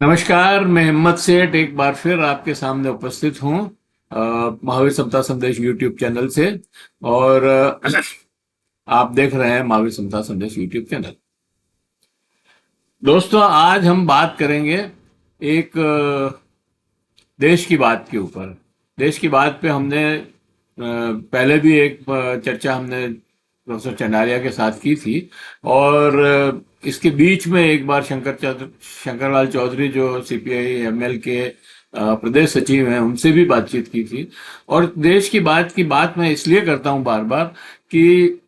नमस्कार। मैं हिम्मत सेठ एक बार फिर आपके सामने उपस्थित हूँ महावीर समता संदेश यूट्यूब चैनल से। और आप देख रहे हैं महावीर समता संदेश यूट्यूब चैनल। दोस्तों, आज हम बात करेंगे एक देश की बात के ऊपर। देश की बात पे हमने पहले भी एक चर्चा हमने प्रोफेसर चंडालिया के साथ की थी। और इसके बीच में एक बार शंकरलाल चौधरी जो सीपीआई एमएल के प्रदेश सचिव हैं, उनसे भी बातचीत की थी। और देश की बात मैं इसलिए करता हूं बार बार कि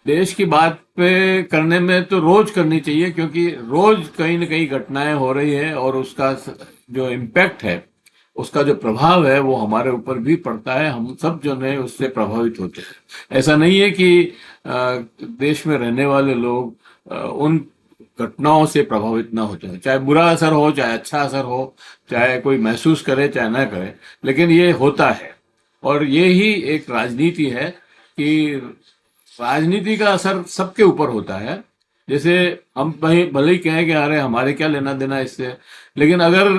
देश की बात पे करने में तो रोज करनी चाहिए, क्योंकि रोज कहीं न कहीं घटनाएं हो रही है और उसका जो इम्पैक्ट है, उसका जो प्रभाव है वो हमारे ऊपर भी पड़ता है। हम सब जो है उससे प्रभावित होते हैं। ऐसा नहीं है कि देश में रहने वाले लोग उन घटनाओं से प्रभावित ना होते हैं, चाहे बुरा असर हो चाहे अच्छा असर हो, चाहे कोई महसूस करे चाहे ना करे, लेकिन ये होता है। और ये ही एक राजनीति है कि राजनीति का असर सबके ऊपर होता है। जैसे हम भले ही कहें कि अरे हमारे क्या लेना देना इससे, लेकिन अगर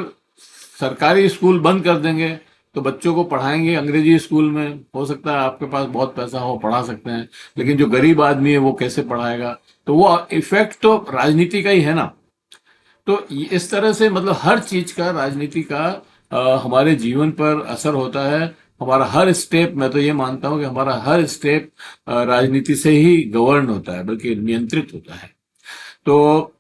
सरकारी स्कूल बंद कर देंगे तो बच्चों को पढ़ाएंगे अंग्रेजी स्कूल में। हो सकता है आपके पास बहुत पैसा हो, पढ़ा सकते हैं, लेकिन जो गरीब आदमी है वो कैसे पढ़ाएगा? तो वो इफेक्ट तो राजनीति का ही है ना। तो इस तरह से मतलब हर चीज का राजनीति का हमारे जीवन पर असर होता है। हमारा हर स्टेप, मैं तो ये मानता हूं कि हमारा हर स्टेप राजनीति से ही गवर्न होता है, बल्कि नियंत्रित होता है। तो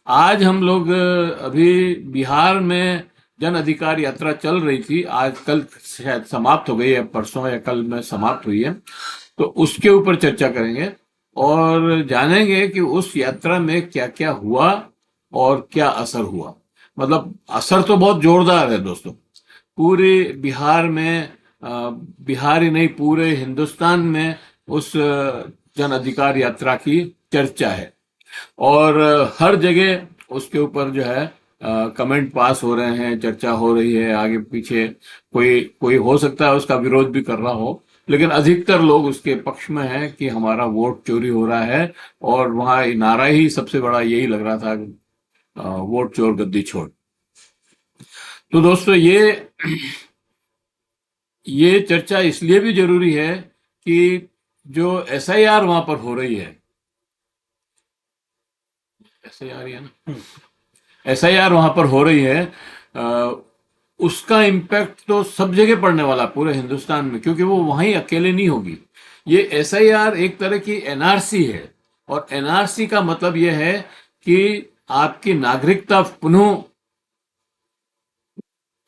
आज हम लोग अभी बिहार में जन अधिकार यात्रा चल रही थी। आज कल शायद समाप्त हो गई है, परसों या कल में समाप्त हुई है। तो उसके ऊपर चर्चा करेंगे और जानेंगे कि उस यात्रा में क्या क्या हुआ और क्या असर हुआ। मतलब असर तो बहुत जोरदार है दोस्तों। पूरे बिहार में बिहार ही नहीं, पूरे हिंदुस्तान में उस जन अधिकार यात्रा की चर्चा है। और हर जगह उसके ऊपर जो है कमेंट पास हो रहे हैं, चर्चा हो रही है आगे पीछे। कोई कोई हो सकता है उसका विरोध भी कर रहा हो, लेकिन अधिकतर लोग उसके पक्ष में हैं कि हमारा वोट चोरी हो रहा है। और वहां नारा ही सबसे बड़ा यही लग रहा था, वोट चोर गद्दी छोड़। तो दोस्तों, ये चर्चा इसलिए भी जरूरी है कि जो एसआईआर वहां पर हो रही है, एसआईआर है ना, एसआईआर वहां पर हो रही है, अ, उसका इम्पैक्ट तो सब जगह पड़ने वाला, पूरे हिंदुस्तान में, क्योंकि वो वहीं अकेले नहीं होगी। ये एसआईआर एक तरह की एनआरसी है। और एनआरसी का मतलब यह है कि आपकी नागरिकता पुनः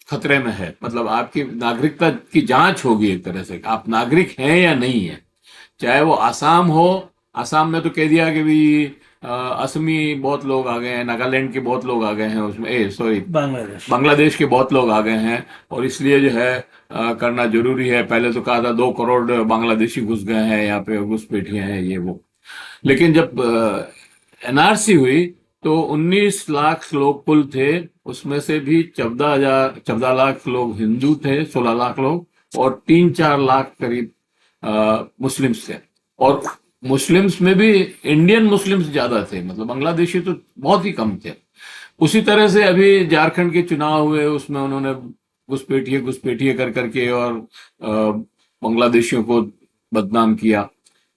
खतरे में है। मतलब आपकी नागरिकता की जांच होगी एक तरह से, आप नागरिक हैं या नहीं है। चाहे वो आसाम हो, आसाम में तो कह दिया कि भी असमी बहुत लोग आ गए हैं, नागालैंड के बहुत लोग आ गए हैं उसमें, ए सॉरी, बांग्लादेश। बांग्लादेश के बहुत लोग आ गए हैं। और इसलिए जो है करना जरूरी है। पहले तो कहा था 2 करोड़ बांग्लादेशी घुस गए हैं यहाँ पे, घुसपैठिए हैं ये वो। लेकिन जब एनआरसी हुई तो 19 लाख लोग कुल थे। उसमें से भी 14 लाख लोग हिंदू थे, 16 लाख लोग, और 3-4 लाख करीब मुस्लिम्स थे। और मुस्लिम्स में भी इंडियन मुस्लिम्स ज्यादा थे, मतलब बांग्लादेशी तो बहुत ही कम थे। उसी तरह से अभी झारखंड के चुनाव हुए, उसमें उन्होंने घुसपैठिए घुसपैठिए कर करके और बांग्लादेशियों को बदनाम किया।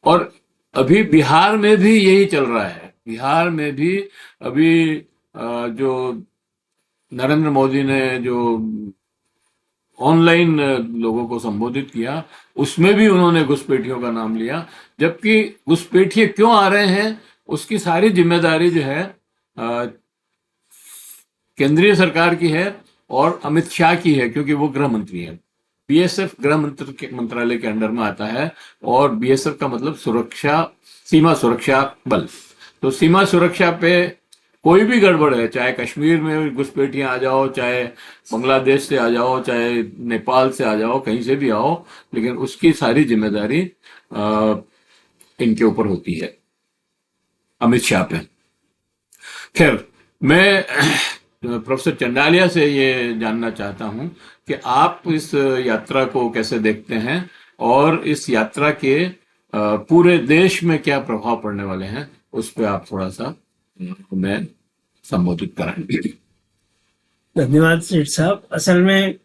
और अभी बिहार में भी यही चल रहा है। बिहार में भी अभी जो नरेंद्र मोदी ने जो ऑनलाइन लोगों को संबोधित किया, उसमें भी उन्होंने घुसपैठियों का नाम लिया। जबकि घुसपैठिए क्यों आ रहे हैं, उसकी सारी जिम्मेदारी जो है केंद्रीय सरकार की है और अमित शाह की है, क्योंकि वो गृह मंत्री है। बीएसएफ मंत्रालय के अंडर में आता है। और बीएसएफ का मतलब सुरक्षा, सीमा सुरक्षा बल। तो सीमा सुरक्षा पे कोई भी गड़बड़ है, चाहे कश्मीर में घुसपैठियां आ जाओ, चाहे बांग्लादेश से आ जाओ, चाहे नेपाल से आ जाओ, कहीं से भी आओ, लेकिन उसकी सारी जिम्मेदारी इनके ऊपर होती है, अमित शाह पे। खैर, मैं प्रोफेसर चंडालिया से ये जानना चाहता हूं कि आप इस यात्रा को कैसे देखते हैं, और इस यात्रा के पूरे देश में क्या प्रभाव पड़ने वाले हैं, उस पर आप थोड़ा सा हमें संबोधित कराएं। धन्यवाद सेठ साहब। असल में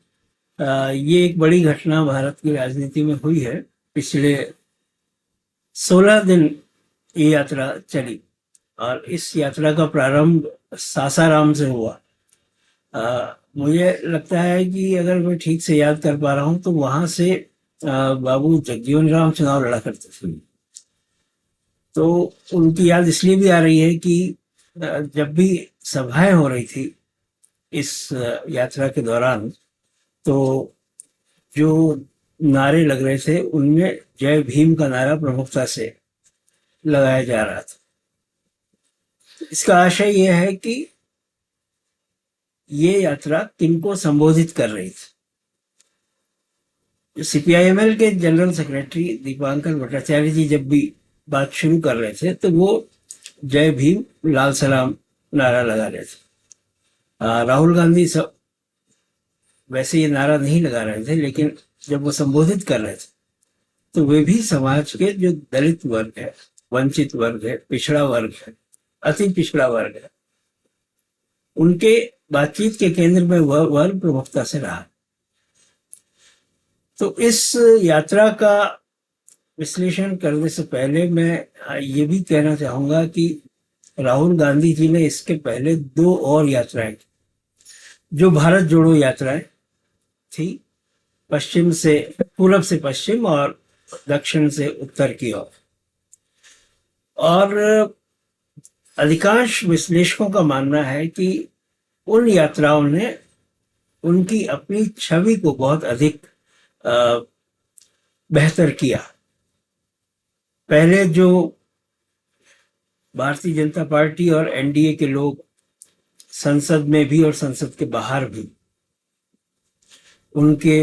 ये एक बड़ी घटना भारत की राजनीति में हुई है। पिछले 16 दिन ये यात्रा चली और इस यात्रा का प्रारंभ सासाराम से हुआ। मुझे लगता है कि अगर मैं ठीक से याद कर पा रहा हूँ तो वहां से बाबू जगजीवन राम चुनाव लड़ा करते थे। तो उनकी याद इसलिए भी आ रही है कि जब भी सभाएं हो रही थी इस यात्रा के दौरान, तो जो नारे लग रहे थे उनमें जय भीम का नारा प्रमुखता से लगाया जा रहा था। इसका आशय यह है कि ये यात्रा किनको संबोधित कर रही थी। सीपीआईएमएल के जनरल सेक्रेटरी दीपांकर भट्टाचार्य जी जब भी बात शुरू कर रहे थे तो वो जय भीम लाल सलाम नारा लगा रहे थे। राहुल गांधी सब वैसे ये नारा नहीं लगा रहे थे, लेकिन जब वो संबोधित कर रहे थे तो वे भी समाज के जो दलित वर्ग है, वंचित वर्ग है, पिछड़ा वर्ग है, अति पिछड़ा वर्ग है, उनके बातचीत के केंद्र में वह वर्ग प्रमुखता से रहा। तो इस यात्रा का विश्लेषण करने से पहले मैं ये भी कहना चाहूंगा कि राहुल गांधी जी ने इसके पहले 2 और यात्राएं जो भारत जोड़ो यात्राएं थी, पश्चिम से पूरब से पश्चिम और दक्षिण से उत्तर की ओर। और अधिकांश विश्लेषकों का मानना है कि उन यात्राओं ने उनकी अपनी छवि को बहुत अधिक बेहतर किया। पहले जो भारतीय जनता पार्टी और एनडीए के लोग संसद में भी और संसद के बाहर भी उनके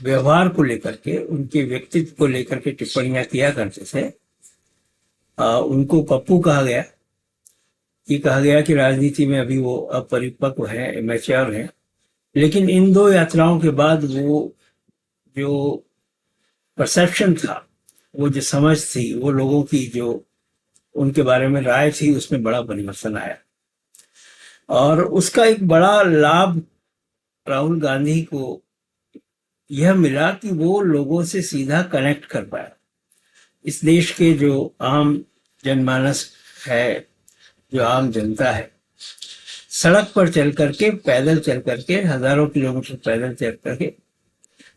व्यवहार को लेकर के, उनके व्यक्तित्व को लेकर के टिप्पणियां किया करते थे, उनको पप्पू कहा गया। ये कहा गया कि राजनीति में अभी वो अपरिपक्व है, मैच्योर है। लेकिन इन 2 यात्राओं के बाद वो जो परसेप्शन था, वो जो समझ थी, वो लोगों की जो उनके बारे में राय थी, उसमें बड़ा परिवर्तन आया। और उसका एक बड़ा लाभ राहुल गांधी को यह मिला कि वो लोगों से सीधा कनेक्ट कर पाया। इस देश के जो आम जनमानस है, जो आम जनता है, सड़क पर चल करके, पैदल चल करके, हजारों किलोमीटर पैदल चल करके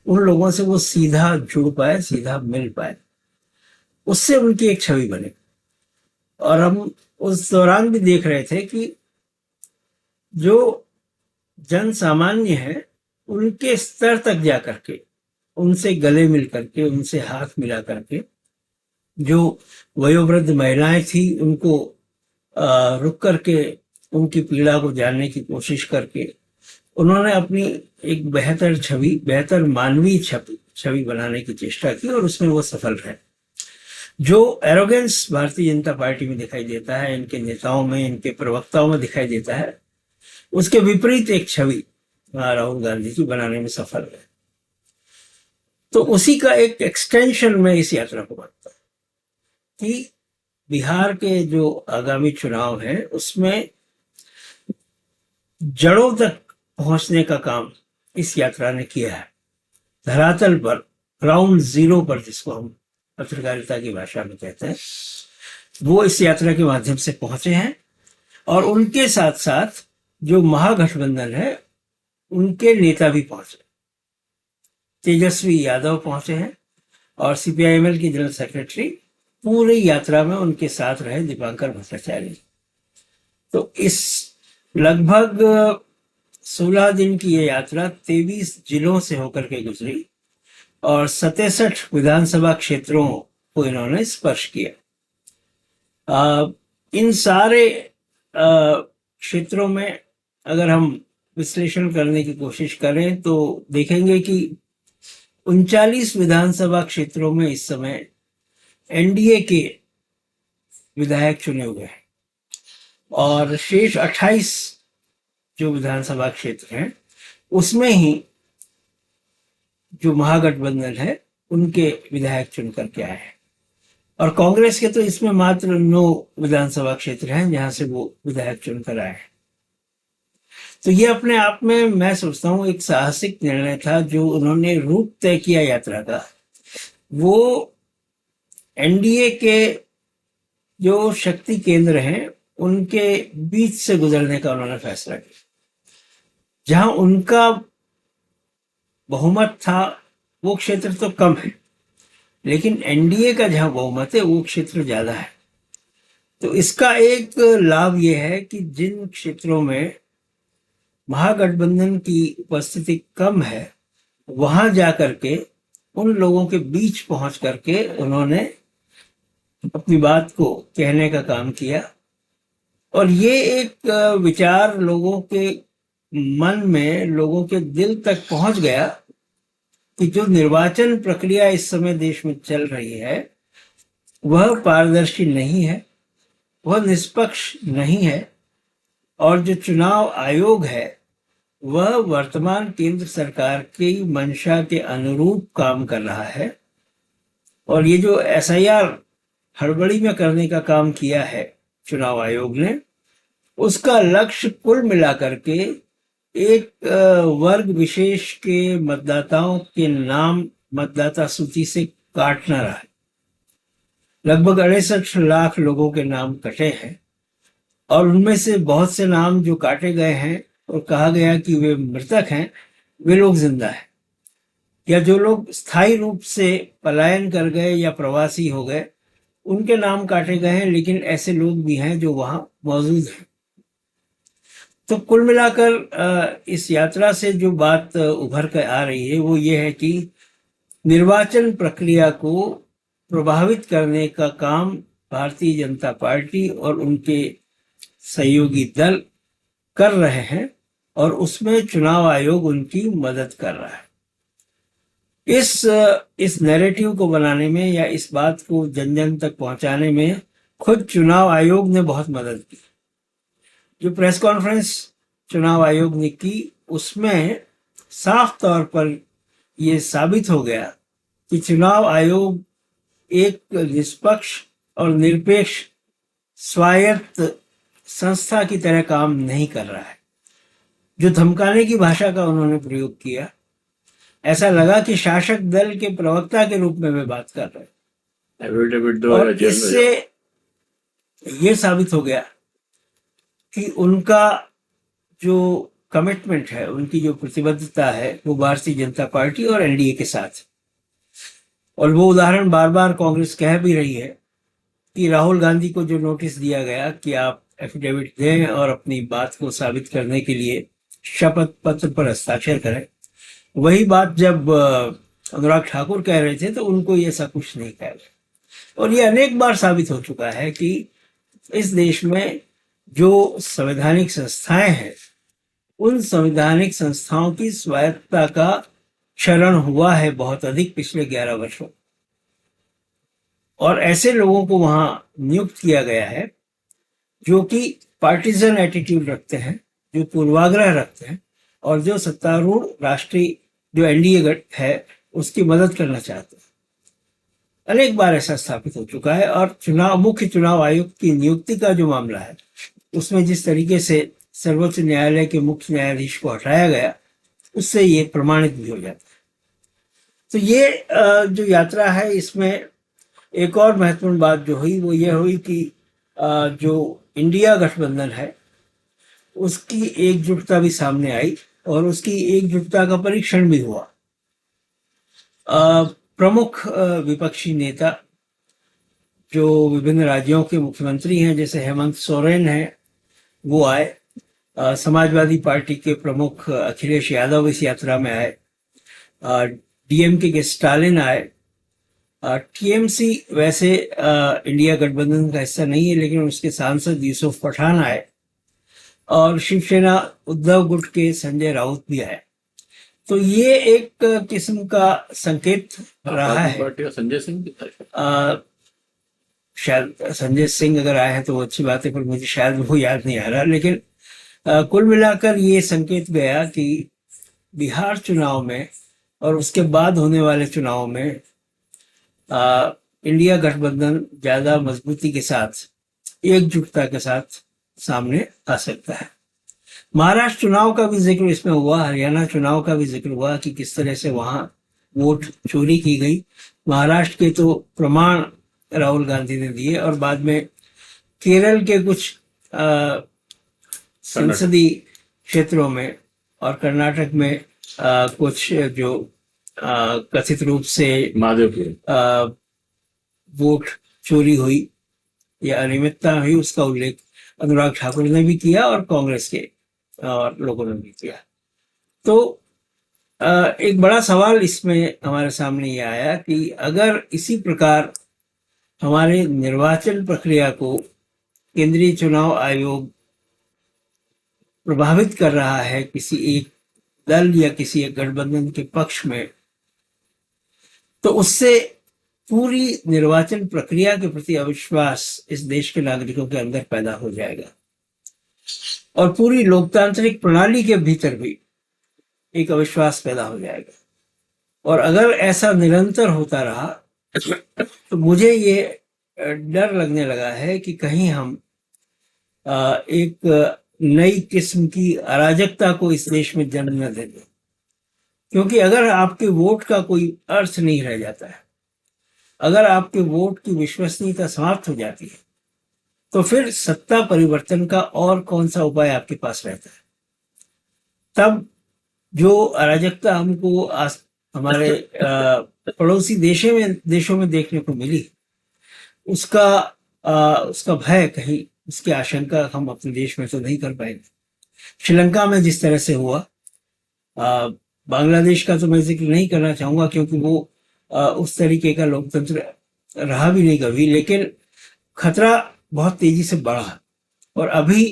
उन लोगों से वो सीधा जुड़ पाए, सीधा मिल पाए। उससे उनकी एक छवि बने। और हम उस दौरान भी देख रहे थे कि जो जन सामान्य है उनके स्तर तक जा करके, उनसे गले मिल करके, उनसे हाथ मिला करके, जो वयोवृद्ध महिलाएं थी उनको रुक करके उनकी पीड़ा को जानने की कोशिश करके उन्होंने अपनी एक बेहतर छवि, बेहतर मानवीय छवि बनाने की चेष्टा की और उसमें वो सफल रहे। जो एरोगेंस भारतीय जनता पार्टी में दिखाई देता है, इनके नेताओं में, इनके प्रवक्ताओं में दिखाई देता है, उसके विपरीत एक छवि राहुल गांधी जी बनाने में सफल रहे। तो उसी का एक एक्सटेंशन में इस यात्रा को मानता है कि बिहार के जो आगामी चुनाव है उसमें जड़ों तक पहुंचने का काम इस यात्रा ने किया है। धरातल पर, ग्राउंड जीरो पर, जिसको हम पत्रकारिता की भाषा में कहते हैं, वो इस यात्रा के माध्यम से पहुंचे हैं। और उनके साथ साथ जो महागठबंधन है उनके नेता भी पहुंचे। तेजस्वी यादव पहुंचे हैं और सीपीआईएमएल के जनरल सेक्रेटरी पूरी यात्रा में उनके साथ रहे, दीपांकर भट्टाचार्य। तो इस लगभग 16 दिन की ये यात्रा 23 जिलों से होकर के गुजरी और 67 विधानसभा क्षेत्रों को इन्होंने स्पर्श किया। इन सारे क्षेत्रों में अगर हम विश्लेषण करने की कोशिश करें तो देखेंगे कि 39 विधानसभा क्षेत्रों में इस समय एनडीए के विधायक चुने हुए हैं और शेष 28 जो विधानसभा क्षेत्र हैं उसमें ही जो महागठबंधन है उनके विधायक चुन करके आए हैं। और कांग्रेस के तो इसमें मात्र 9 विधानसभा क्षेत्र हैं जहां से वो विधायक चुनकर आए हैं। तो ये अपने आप में मैं सोचता हूँ एक साहसिक निर्णय था जो उन्होंने रूट तय किया यात्रा का। वो एनडीए के जो शक्ति केंद्र हैं उनके बीच से गुजरने का उन्होंने फैसला किया। जहां उनका बहुमत था वो क्षेत्र तो कम है, लेकिन एनडीए का जहां बहुमत है वो क्षेत्र ज्यादा है। तो इसका एक लाभ ये है कि जिन क्षेत्रों में महागठबंधन की उपस्थिति कम है वहां जाकर के उन लोगों के बीच पहुंच करके उन्होंने अपनी बात को कहने का काम किया। और ये एक विचार लोगों के मन में, लोगों के दिल तक पहुंच गया कि जो निर्वाचन प्रक्रिया इस समय देश में चल रही है वह पारदर्शी नहीं है, वह निष्पक्ष नहीं है, और जो चुनाव आयोग है वह वर्तमान केंद्र सरकार की मंशा के अनुरूप काम कर रहा है। और ये जो एसआईआर हड़बड़ी में करने का काम किया है चुनाव आयोग ने, उसका लक्ष्य कुल मिलाकर के एक वर्ग विशेष के मतदाताओं के नाम मतदाता सूची से काटना रहा है। लगभग 68 लाख लोगों के नाम कटे हैं और उनमें से बहुत से नाम जो काटे गए हैं और कहा गया कि वे मृतक हैं, वे लोग जिंदा हैं, या जो लोग स्थायी रूप से पलायन कर गए या प्रवासी हो गए उनके नाम काटे गए हैं, लेकिन ऐसे लोग भी हैं जो वहां मौजूद हैं। तो कुल मिलाकर इस यात्रा से जो बात उभर कर आ रही है वो ये है कि निर्वाचन प्रक्रिया को प्रभावित करने का काम भारतीय जनता पार्टी और उनके सहयोगी दल कर रहे हैं और उसमें चुनाव आयोग उनकी मदद कर रहा है। इस नैरेटिव को बनाने में या इस बात को जन जन तक पहुंचाने में खुद चुनाव आयोग ने बहुत मदद की। जो प्रेस कॉन्फ्रेंस चुनाव आयोग ने की उसमें साफ तौर पर यह साबित हो गया कि चुनाव आयोग एक निष्पक्ष और निरपेक्ष स्वायत्त संस्था की तरह काम नहीं कर रहा है। जो धमकाने की भाषा का उन्होंने प्रयोग किया, ऐसा लगा कि शासक दल के प्रवक्ता के रूप में वे बात कर रहे हैं। और इससे ये साबित हो गया कि उनका जो कमिटमेंट है, उनकी जो प्रतिबद्धता है वो भारतीय जनता पार्टी और एनडीए के साथ। और वो उदाहरण बार बार कांग्रेस कह भी रही है कि राहुल गांधी को जो नोटिस दिया गया कि आप एफिडेविट दें और अपनी बात को साबित करने के लिए शपथ पत्र पर हस्ताक्षर करें, वही बात जब अनुराग ठाकुर कह रहे थे तो उनको ये ऐसा कुछ नहीं कह रहे। और ये अनेक बार साबित हो चुका है कि इस देश में जो संवैधानिक संस्थाएं हैं उन संवैधानिक संस्थाओं की स्वायत्तता का क्षरण हुआ है बहुत अधिक पिछले 11 वर्षों। और ऐसे लोगों को वहां नियुक्त किया गया है जो कि पार्टीजन एटीट्यूड रखते हैं, जो पूर्वाग्रह रखते हैं और जो सत्तारूढ़ राष्ट्रीय जो एनडीए गठ है उसकी मदद करना चाहते हैं। अनेक बार ऐसा स्थापित हो चुका है। और मुख्य चुनाव आयुक्त की नियुक्ति का जो मामला है उसमें जिस तरीके से सर्वोच्च न्यायालय के मुख्य न्यायाधीश को हटाया गया, उससे ये प्रमाणित भी हो जाता है। तो ये जो यात्रा है इसमें एक और महत्वपूर्ण बात जो हुई वो ये हुई कि जो इंडिया गठबंधन है उसकी एकजुटता भी सामने आई और उसकी एकजुटता का परीक्षण भी हुआ। प्रमुख विपक्षी नेता जो विभिन्न राज्यों के मुख्यमंत्री हैं, जैसे हेमंत सोरेन हैं, वो आए। समाजवादी पार्टी के प्रमुख अखिलेश यादव इस यात्रा में आए। डीएमके के स्टालिन आए। टीएमसी वैसे इंडिया गठबंधन का हिस्सा नहीं है, लेकिन उसके सांसद यूसुफ पठान आए। और शिवसेना उद्धव गुट के संजय राउत भी आए। तो ये एक किस्म का संकेत रहा है। संजय सिंह शायद संजय सिंह अगर आए हैं तो वो अच्छी बात है, पर मुझे शायद वो याद नहीं आ रहा। लेकिन कुल मिलाकर ये संकेत गया कि बिहार चुनाव में और उसके बाद होने वाले चुनाव में इंडिया गठबंधन ज्यादा मजबूती के साथ, एकजुटता के साथ सामने आ सकता है। महाराष्ट्र चुनाव का भी जिक्र इसमें हुआ, हरियाणा चुनाव का भी जिक्र हुआ कि किस तरह से वहां वोट चोरी की गई। महाराष्ट्र के तो प्रमाण राहुल गांधी ने दिए, और बाद में केरल के कुछ संसदीय क्षेत्रों में और कर्नाटक में कुछ जो कथित रूप से माधवपुर वोट चोरी हुई या अनियमितता हुई, उसका उल्लेख अनुराग ठाकुर ने भी किया और कांग्रेस के और लोगों ने भी किया। तो एक बड़ा सवाल इसमें हमारे सामने ये आया कि अगर इसी प्रकार हमारे निर्वाचन प्रक्रिया को केंद्रीय चुनाव आयोग प्रभावित कर रहा है किसी एक दल या किसी एक गठबंधन के पक्ष में, तो उससे पूरी निर्वाचन प्रक्रिया के प्रति अविश्वास इस देश के नागरिकों के अंदर पैदा हो जाएगा, और पूरी लोकतांत्रिक प्रणाली के भीतर भी एक अविश्वास पैदा हो जाएगा। और अगर ऐसा निरंतर होता रहा तो मुझे ये डर लगने लगा है कि कहीं हम एक नई किस्म की अराजकता को इस देश में जन्म न दे दें। क्योंकि अगर आपके वोट का कोई अर्थ नहीं रह जाता है, अगर आपके वोट की विश्वसनीयता समाप्त हो जाती है, तो फिर सत्ता परिवर्तन का और कौन सा उपाय आपके पास रहता है। तब जो अराजकता हमको हमारे पड़ोसी देशों में देखने को मिली, उसका भय, कहीं उसकी आशंका हम अपने देश में तो नहीं कर पाएंगे। श्रीलंका में जिस तरह से हुआ, बांग्लादेश का तो मैं जिक्र नहीं करना चाहूंगा क्योंकि वो उस तरीके का लोकतंत्र रहा भी नहीं कभी, लेकिन खतरा बहुत तेजी से बढ़ा। और अभी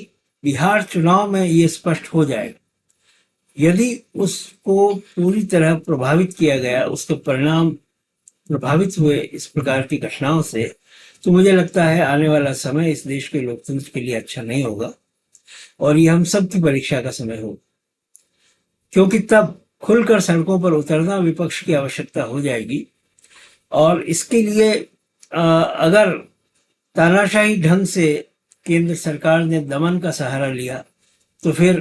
बिहार चुनाव में ये स्पष्ट हो जाएगा, यदि उसको पूरी तरह प्रभावित किया गया, उसके परिणाम प्रभावित हुए इस प्रकार की घटनाओं से, तो मुझे लगता है आने वाला समय इस देश के लोकतंत्र के लिए अच्छा नहीं होगा, और ये हम सब की परीक्षा का समय होगा। क्योंकि तब खुलकर सड़कों पर उतरना विपक्ष की आवश्यकता हो जाएगी, और इसके लिए अगर तानाशाही ढंग से केंद्र सरकार ने दमन का सहारा लिया तो फिर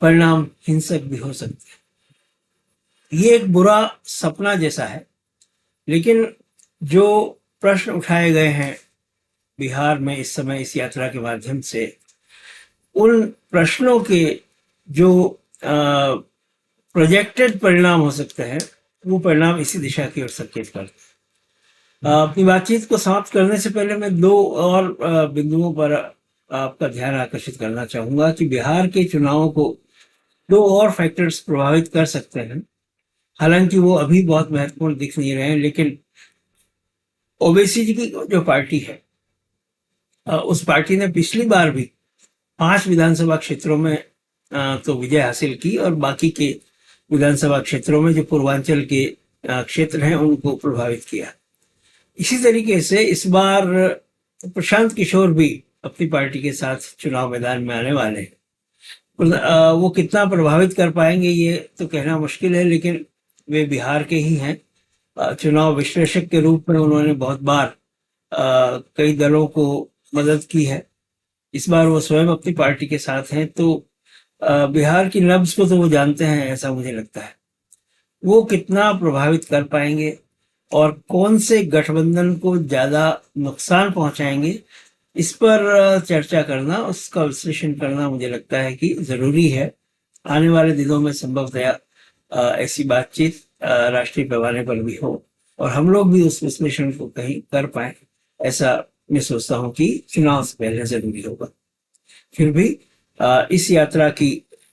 परिणाम हिंसक भी हो सकते हैं। ये एक बुरा सपना जैसा है, लेकिन जो प्रश्न उठाए गए हैं बिहार में इस समय इस यात्रा के माध्यम से, उन प्रश्नों के जो प्रोजेक्टेड परिणाम हो सकते हैं, वो परिणाम इसी दिशा की ओर संकेत करते हैं। अपनी बातचीत को समाप्त करने से पहले मैं दो और बिंदुओं पर आपका ध्यान आकर्षित करना चाहूंगा कि बिहार के चुनावों को दो और फैक्टर्स प्रभावित कर सकते हैं। हालांकि वो अभी बहुत महत्वपूर्ण दिख नहीं रहे हैं, लेकिन ओवैसी जी की जो पार्टी है, उस पार्टी ने पिछली बार भी 5 विधानसभा क्षेत्रों में तो विजय हासिल की, और बाकी के विधानसभा क्षेत्रों में जो पूर्वांचल के क्षेत्र हैं उनको प्रभावित किया। इसी तरीके से इस बार प्रशांत किशोर भी अपनी पार्टी के साथ चुनाव मैदान में आने वाले हैं। वो कितना प्रभावित कर पाएंगे ये तो कहना मुश्किल है, लेकिन वे बिहार के ही हैं। चुनाव विश्लेषक के रूप में उन्होंने बहुत बार कई दलों को मदद की है। इस बार वो स्वयं अपनी पार्टी के साथ हैं, तो बिहार की नब्ज को तो वो जानते हैं, ऐसा मुझे लगता है। वो कितना प्रभावित कर पाएंगे और कौन से गठबंधन को ज्यादा नुकसान पहुंचाएंगे, इस पर चर्चा करना, उसका विश्लेषण करना मुझे लगता है कि जरूरी है। आने वाले दिनों में संभवतया ऐसी बातचीत राष्ट्रीय पैमाने पर भी हो और हम लोग भी उस विश्लेषण को कहीं कर पाए, ऐसा मैं सोचता हूँ कि चुनाव से पहले जरूरी होगा। फिर भी इस यात्रा की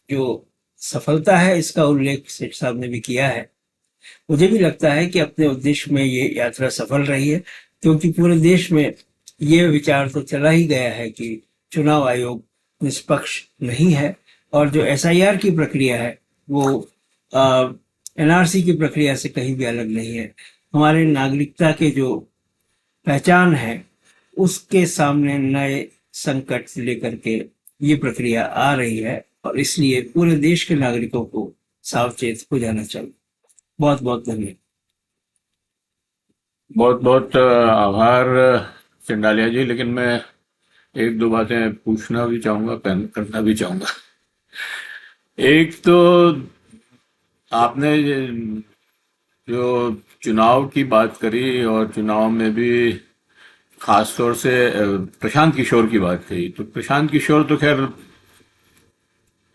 जो सफलता है, इसका उल्लेख सेठ साहब ने भी किया है। मुझे भी लगता है कि अपने उद्देश्य में ये यात्रा सफल रही है, क्योंकि पूरे देश में ये विचार तो चला ही गया है कि चुनाव आयोग निष्पक्ष नहीं है, और जो SIR की प्रक्रिया है वो NRC की प्रक्रिया से कहीं भी अलग नहीं है। हमारे नागरिकता के जो पहचान है उसके सामने नए संकट लेकर के ये प्रक्रिया आ रही है, और इसलिए पूरे देश के नागरिकों को सावचेत हो जाना चाहिए। बहुत बहुत धन्यवाद। बहुत बहुत आभार चंडालिया जी। लेकिन मैं एक दो बातें पूछना भी चाहूंगा, करना भी चाहूंगा। एक तो आपने जो चुनाव की बात करी और चुनाव में भी खास तौर से प्रशांत किशोर की बात कही, तो प्रशांत किशोर तो खैर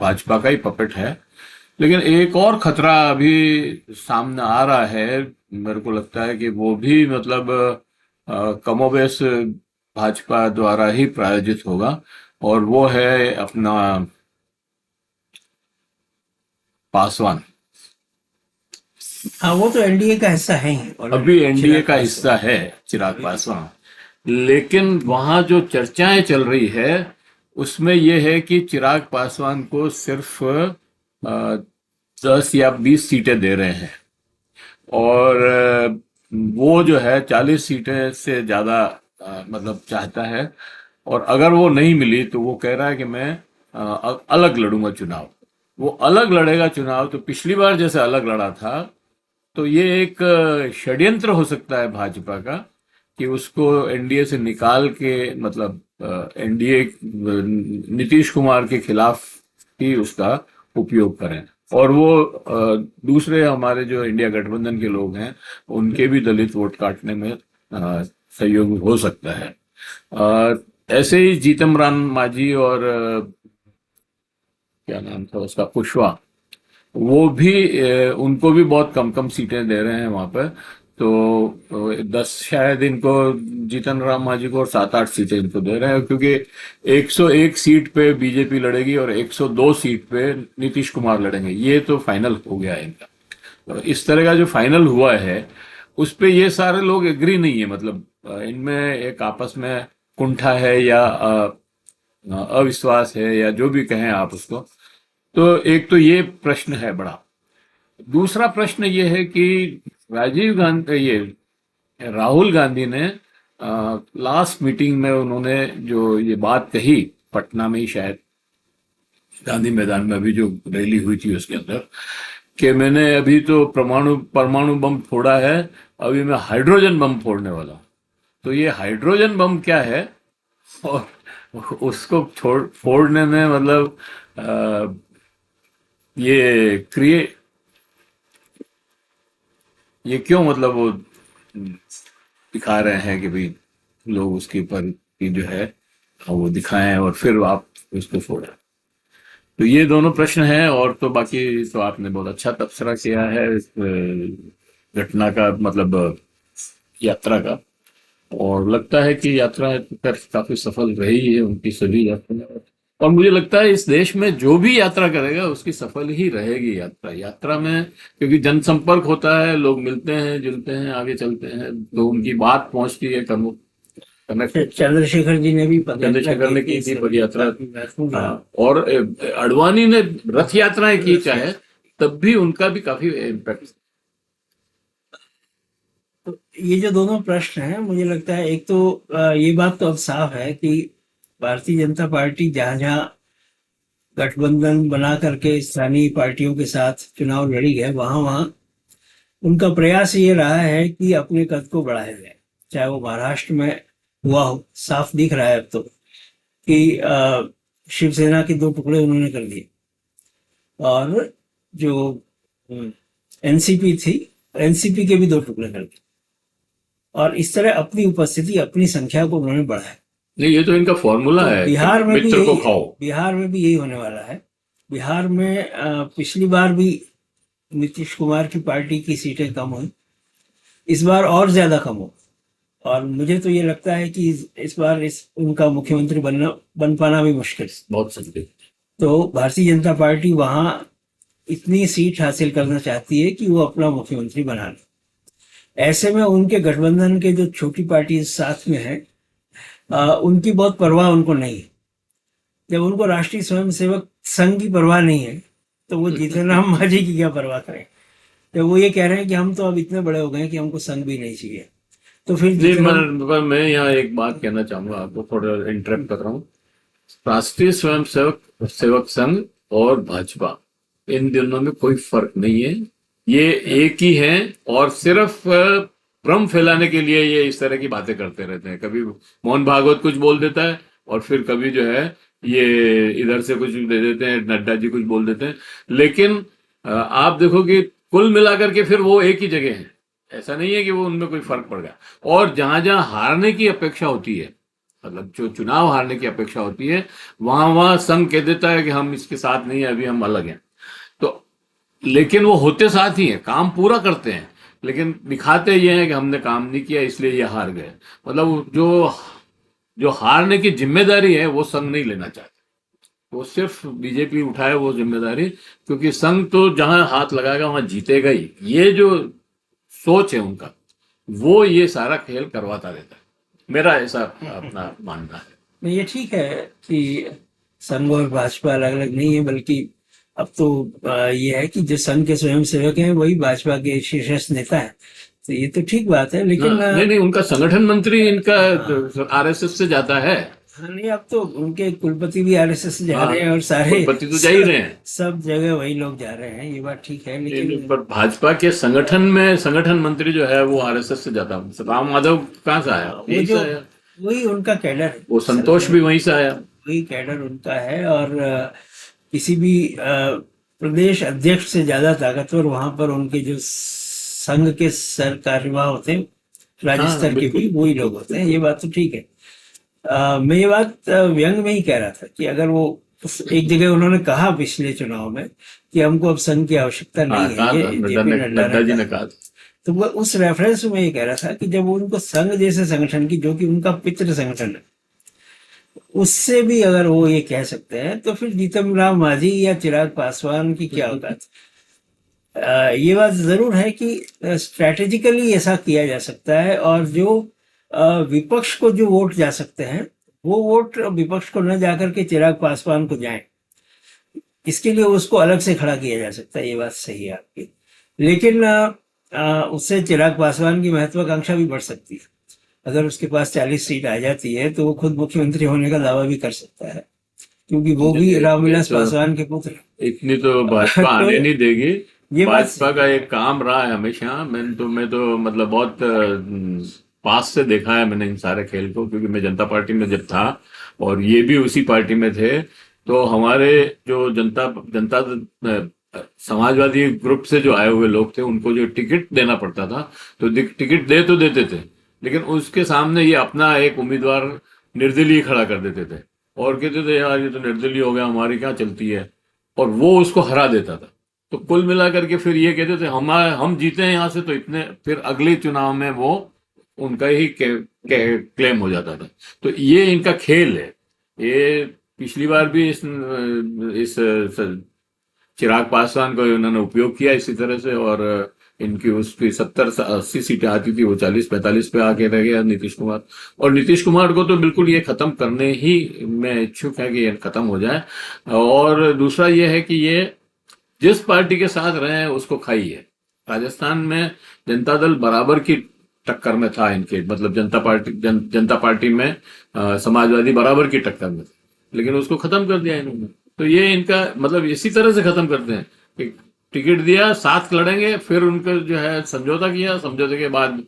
भाजपा का ही पपेट है, लेकिन एक और खतरा अभी सामने आ रहा है। मेरे को लगता है कि वो भी मतलब कमोबेश भाजपा द्वारा ही प्रायोजित होगा, और वो है अपना पासवान। हाँ, वो तो एनडीए का हिस्सा है ही ऑलरेडी, अभी एनडीए चिराग का पासवान। हिस्सा है चिराग पासवान, लेकिन वहां जो चर्चाएं चल रही है उसमें यह है कि चिराग पासवान को सिर्फ 10 या 20 सीटें दे रहे हैं, और वो जो है 40 सीटें से ज्यादा मतलब चाहता है। और अगर वो नहीं मिली तो वो कह रहा है कि मैं अलग लड़ूंगा चुनाव। वो अलग लड़ेगा चुनाव, तो पिछली बार जैसे अलग लड़ा था, तो ये एक षड्यंत्र हो सकता है भाजपा का कि उसको एनडीए से निकाल के, मतलब एनडीए नीतीश कुमार के खिलाफ ही उसका उपयोग करें, और वो दूसरे हमारे जो इंडिया गठबंधन के लोग हैं उनके भी दलित वोट काटने में सहयोग हो सकता है। अ, ऐसे ही जीतन राम मांझी और क्या नाम था उसका, कुशवाहा, वो भी उनको भी बहुत कम कम सीटें दे रहे हैं वहां पर। तो 10 शायद इनको, जीतन राम मांझी को, और 7-8 सीटें इनको दे रहे हैं, क्योंकि 101 सीट पे बीजेपी लड़ेगी और 102 सीट पे नीतीश कुमार लड़ेंगे, ये तो फाइनल हो गया है इनका। तो इस तरह का जो फाइनल हुआ है उस पे ये सारे लोग एग्री नहीं है, मतलब इनमें एक आपस में कुंठा है या अविश्वास है या जो भी कहें आप उसको। तो एक तो ये प्रश्न है बड़ा। दूसरा प्रश्न ये है कि राजीव गांधी, ये राहुल गांधी ने लास्ट मीटिंग में उन्होंने जो ये बात कही, पटना में ही शायद, गांधी मैदान में अभी जो रैली हुई थी उसके अंदर, कि मैंने अभी तो परमाणु बम फोड़ा है, अभी मैं हाइड्रोजन बम फोड़ने वाला हूं। तो ये हाइड्रोजन बम क्या है, और उसको फोड़ने में मतलब ये क्रिएट, ये क्यों मतलब वो दिखा रहे हैं कि भाई लोग उसके ऊपर की जो है वो दिखाएं और फिर आप उसको फोड़ें। तो ये दोनों प्रश्न हैं, और तो बाकी तो आपने बहुत अच्छा तबसरा किया है इस घटना का, मतलब यात्रा का। और लगता है कि यात्रा कर काफी सफल रही है उनकी सभी यात्रा, और मुझे लगता है इस देश में जो भी यात्रा करेगा उसकी सफल ही रहेगी यात्रा। यात्रा में क्योंकि जनसंपर्क होता है, लोग मिलते हैं, जुलते हैं, आगे चलते हैं, तो उनकी बात पहुंचती है, कनेक्ट होता है। चंद्रशेखर जी ने भी पदयात्रा चंद्रशेखर ने की की थी, थी पद यात्रा। काफी महत्वपूर्ण रहा। हाँ, और अडवाणी ने रथ यात्राएं की चाहे, तब भी उनका भी काफी इम्पैक्ट। तो ये जो दोनों प्रश्न हैं, मुझे लगता है एक तो ये बात तो अब साफ है कि भारतीय जनता पार्टी जहां जहां गठबंधन बना करके स्थानीय पार्टियों के साथ चुनाव लड़ी है, वहां वहां उनका प्रयास ये रहा है कि अपने कद को बढ़ाया जाए। चाहे वो महाराष्ट्र में हुआ हो, साफ दिख रहा है अब तो कि शिवसेना के 2 टुकड़े उन्होंने कर दिए, और जो एनसीपी थी, एनसीपी के भी 2 टुकड़े कर दिए, और इस तरह अपनी उपस्थिति, अपनी संख्या को उन्होंने बढ़ाया। नहीं, ये तो इनका फॉर्मूला तो है कि बिहार में भी मित्र को यही खाओ। बिहार में भी यही होने वाला है। बिहार में पिछली बार भी नीतीश कुमार की पार्टी की सीटें कम हुई, इस बार और ज्यादा कम हो, और मुझे तो ये लगता है कि इस बार उनका मुख्यमंत्री बन पाना भी मुश्किल है। बहुत संदेह। तो भारतीय जनता पार्टी वहां इतनी सीट हासिल करना चाहती है कि वो अपना मुख्यमंत्री बना ले। ऐसे में उनके गठबंधन के जो छोटी पार्टी साथ में है, उनकी बहुत परवाह उनको नहीं है। जब उनको राष्ट्रीय स्वयंसेवक संघ की परवाह नहीं है, तो वो जीतन राम मांझी की क्या परवाह करें। तो वो ये कह रहे हैं कि हम तो अब इतने बड़े हो गए हैं कि हमको संघ भी नहीं चाहिए। तो फिर नहीं, जीतन राम, मैं यहाँ एक बात कहना चाहूंगा, आपको थोड़ा इंटरप्ट कर रहा हूँ। राष्ट्रीय स्वयंसेवक सेवक संघ और भाजपा, इन दोनों में कोई फर्क नहीं है, ये एक ही है, और सिर्फ भ्रम फैलाने के लिए ये इस तरह की बातें करते रहते हैं। कभी मोहन भागवत कुछ बोल देता है, और फिर कभी जो है ये इधर से कुछ दे देते हैं, नड्डा जी कुछ बोल देते हैं, लेकिन आप देखो कि कुल मिलाकर के फिर वो एक ही जगह है। ऐसा नहीं है कि वो उनमें कोई फर्क पड़ गया। और जहां जहां हारने की अपेक्षा होती है, मतलब जो चुनाव हारने की अपेक्षा होती है, वहां वहां संघ कह देता है कि हम इसके साथ नहीं है, अभी हम अलग हैं। तो लेकिन वो होते साथ ही हैं, काम पूरा करते हैं, लेकिन दिखाते ये हैं कि हमने काम नहीं किया इसलिए ये हार गए। मतलब जो जो हारने की जिम्मेदारी है वो संघ नहीं लेना चाहते, वो सिर्फ बीजेपी उठाए वो जिम्मेदारी, क्योंकि संघ तो जहां हाथ लगाएगा वहां जीतेगा ही। ये जो सोच है उनका, वो ये सारा खेल करवाता रहता है, मेरा ऐसा अपना मानना है। नहीं, ये ठीक है कि संघ और भाजपा अलग अलग नहीं है, बल्कि अब तो ये है कि जो संघ के स्वयं सेवक हैं वही भाजपा के शीर्षस्थ नेता है। तो ये तो ठीक बात है, लेकिन नहीं नहीं, उनका संगठन मंत्री इनका हाँ आरएसएस से जाता है। हाँ, नहीं, अब तो उनके कुलपति भी आरएसएस से जा हाँ, रहे हैं और सारे कुलपति तो जा ही रहे हैं। सब जगह वही लोग जा रहे हैं, ये बात ठीक है, नहीं, नहीं, लेकिन पर भाजपा के संगठन में संगठन मंत्री जो है वो आरएसएस से जाता है। राम माधव कहाँ से आया? वो यही से जो आया। वही उनका कैडर है, वो संतोष भी वहीं से आया। वही कैडर उनका है। और किसी भी प्रदेश अध्यक्ष से ज्यादा ताकतवर वहां पर उनके जो संघ के सर कार्यवाह होते हैं, राज्य हाँ स्तर के भी बिल्कुल। वही लोग होते हैं, ये बात तो ठीक है। मैं ये बात व्यंग में ही कह रहा था कि अगर वो एक जगह उन्होंने कहा पिछले चुनाव में कि हमको अब संघ की आवश्यकता हाँ नहीं है, कहा था, ये जेपी नड्डा नड्डा ने जी कहा। ने कहा था। तो वो उस रेफरेंस में ये कह रहा था कि जब उनको संघ जैसे संगठन की, जो कि उनका पितृ संगठन है, उससे भी अगर वो ये कह सकते हैं, तो फिर जीतन राम मांझी या चिराग पासवान की क्या औकात। ये बात जरूर है कि स्ट्रैटेजिकली ऐसा किया जा सकता है, और जो विपक्ष को जो वोट जा सकते हैं, वो वोट विपक्ष को न जाकर के चिराग पासवान को जाए, इसके लिए उसको अलग से खड़ा किया जा सकता है, ये बात सही है आपकी। लेकिन उससे चिराग पासवान की महत्वाकांक्षा भी बढ़ सकती है। अगर उसके पास 40 सीट आ जाती है तो वो खुद मुख्यमंत्री होने का दावा भी कर सकता है, क्योंकि वो भी ये रामविलास तो पासवान के पुत्र इतनी तो भाजपा हैं। तो आने नहीं देगी। ये बात भाजपा सही का है। एक काम रहा है हमेशा, मैं तो मतलब बहुत पास से देखा है मैंने इन सारे खेल को, क्योंकि मैं जनता पार्टी में जब था और ये भी उसी पार्टी में थे, तो हमारे जो जनता जनता समाजवादी ग्रुप से जो आए हुए लोग थे उनको जो टिकट देना पड़ता था, तो टिकट दे तो देते थे, लेकिन उसके सामने ये अपना एक उम्मीदवार निर्दलीय खड़ा कर देते थे और कहते थे यार ये तो निर्दलीय हो गया, हमारी क्या चलती है, और वो उसको हरा देता था। तो कुल मिलाकर के फिर ये कहते थे हम जीते हैं यहाँ से, तो इतने फिर अगले चुनाव में वो उनका ही क्लेम हो जाता था। तो ये इनका खेल है। ये पिछली बार भी इस चिराग पासवान को उन्होंने उपयोग किया इसी तरह से, और इनकी उसकी 70-80 सीटें आती थी, वो 40-45 पे आके रह गया नीतीश कुमार। और नीतीश कुमार को तो बिल्कुल ये खत्म करने ही मैं इच्छुक है कि ये खत्म हो जाए। और दूसरा ये है कि ये जिस पार्टी के साथ रहे हैं उसको खाई है। राजस्थान में जनता दल बराबर की टक्कर में था इनके, मतलब जनता पार्टी में समाजवादी बराबर की टक्कर में था, लेकिन उसको खत्म कर दिया इन्होंने। तो ये इनका मतलब इसी तरह से खत्म करते हैं कि टिकट दिया, साथ लड़ेंगे, फिर उनका जो है समझौता किया, समझौते के बाद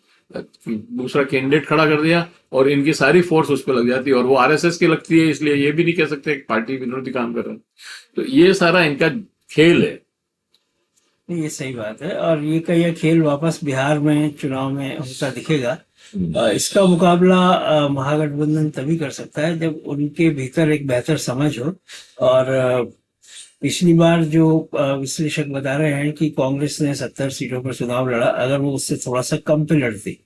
दूसरा कैंडिडेट खड़ा कर दिया, और इनकी सारी फोर्स उस पर लग जाती है, और वो आरएसएस की लगती है, इसलिए ये भी नहीं कह सकते कि पार्टी विरोधी काम कर रहे हैं। तो ये सारा इनका खेल है। ये सही बात है, और ये का ये खेल वापस बिहार में चुनाव में होता दिखेगा। इसका मुकाबला महागठबंधन तभी कर सकता है जब उनके भीतर एक बेहतर समझ हो। और पिछली बार जो विश्लेषक बता रहे हैं कि कांग्रेस ने 70 सीटों पर चुनाव लड़ा, अगर वो उससे थोड़ा सा कम पे लड़ती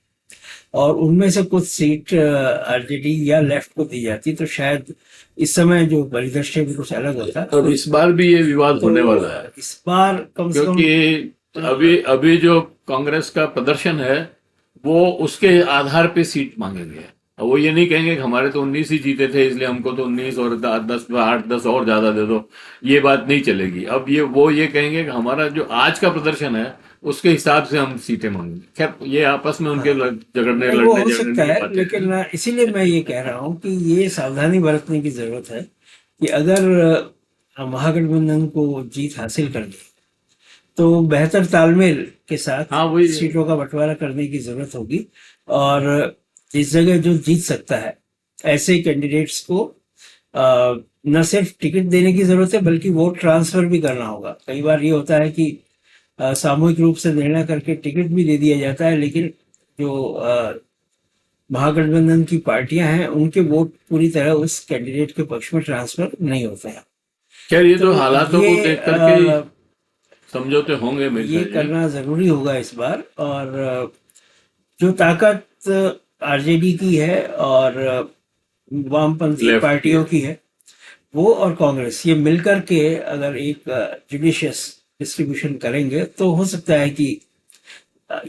और उनमें से कुछ सीट आरजेडी या लेफ्ट को दी जाती, तो शायद इस समय जो परिदृश्य भी कुछ अलग होता। और इस बार भी ये विवाद होने तो वाला है, इस बार कम से कम क्योंकि अभी अभी जो कांग्रेस का प्रदर्शन है वो उसके आधार पे सीट मांगेंगे। अब वो ये नहीं कहेंगे कि हमारे तो 19 ही जीते थे इसलिए हमको तो 19 और 8-10 और ज्यादा दे दो, ये बात नहीं चलेगी। अब ये कहेंगे कि हमारा जो आज का प्रदर्शन है उसके हिसाब से हम सीटें मांगेंगे। खैर ये आपस में उनके झगड़ने नहीं, वो लड़ने हो झगड़ने सकता की है, बातें हैं। लेकिन इसीलिए मैं ये कह रहा हूँ कि ये सावधानी बरतने की जरूरत है कि अगर महागठबंधन को जीत हासिल कर ली तो बेहतर तालमेल के साथ हाँ वही है। सीटों का बंटवारा करने की जरूरत होगी। और इस जगह जो जीत सकता है, ऐसे कैंडिडेट्स को न सिर्फ टिकट देने की जरूरत है बल्कि वोट ट्रांसफर भी करना होगा। कई बार ये होता है कि सामूहिक रूप से निर्णय करके टिकट भी दे दिया जाता है, लेकिन जो महागठबंधन की पार्टियां हैं उनके वोट पूरी तरह उस कैंडिडेट के पक्ष में ट्रांसफर नहीं होते हैं। खैर ये तो तो हालातों को ये देख करके ही समझौते होंगे मेरे ये ख्याल से। करना जरूरी होगा इस बार। और जो ताकत आरजेडी की है और वामपंथी लेफ्ट पार्टियों की है, वो और कांग्रेस ये मिलकर के अगर एक जुडिशियस डिस्ट्रीब्यूशन करेंगे तो हो सकता है कि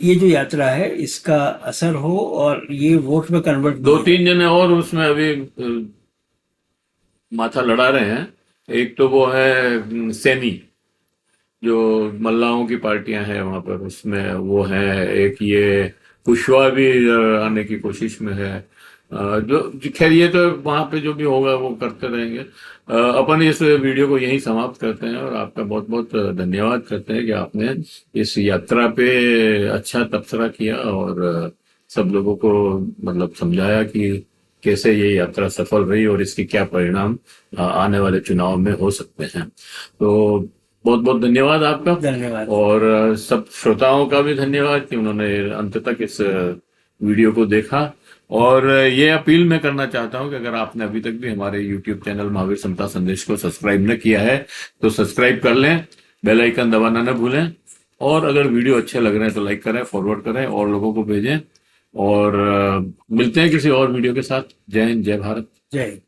ये जो यात्रा है इसका असर हो और ये वोट में कन्वर्ट दो तीन जने और उसमें अभी माथा लड़ा रहे हैं। एक तो वो है सैनी, जो मल्लाहों की पार्टियां हैं वहां पर, उसमें वो है। एक ये कुशवाहा भी आने की कोशिश में है। जो खैर ये तो वहां पे जो भी होगा वो करते रहेंगे। अपन इस वीडियो को यहीं समाप्त करते हैं और आपका बहुत बहुत धन्यवाद करते हैं कि आपने इस यात्रा पे अच्छा तबसरा किया और सब लोगों को मतलब समझाया कि कैसे ये यात्रा सफल रही और इसके क्या परिणाम आने वाले चुनाव में हो सकते हैं। तो बहुत बहुत धन्यवाद आपका। धन्यवाद। और सब श्रोताओं का भी धन्यवाद कि उन्होंने अंत तक इस वीडियो को देखा। और ये अपील मैं करना चाहता हूं कि अगर आपने अभी तक भी हमारे YouTube चैनल महावीर समता संदेश को सब्सक्राइब न किया है तो सब्सक्राइब कर लें, बेल आइकन दबाना न भूलें। और अगर वीडियो अच्छे लग रहे हैं तो लाइक करें, फॉरवर्ड करें और लोगों को भेजें। और मिलते हैं किसी और वीडियो के साथ। जय हिंद, जय भारत। जय हिंद।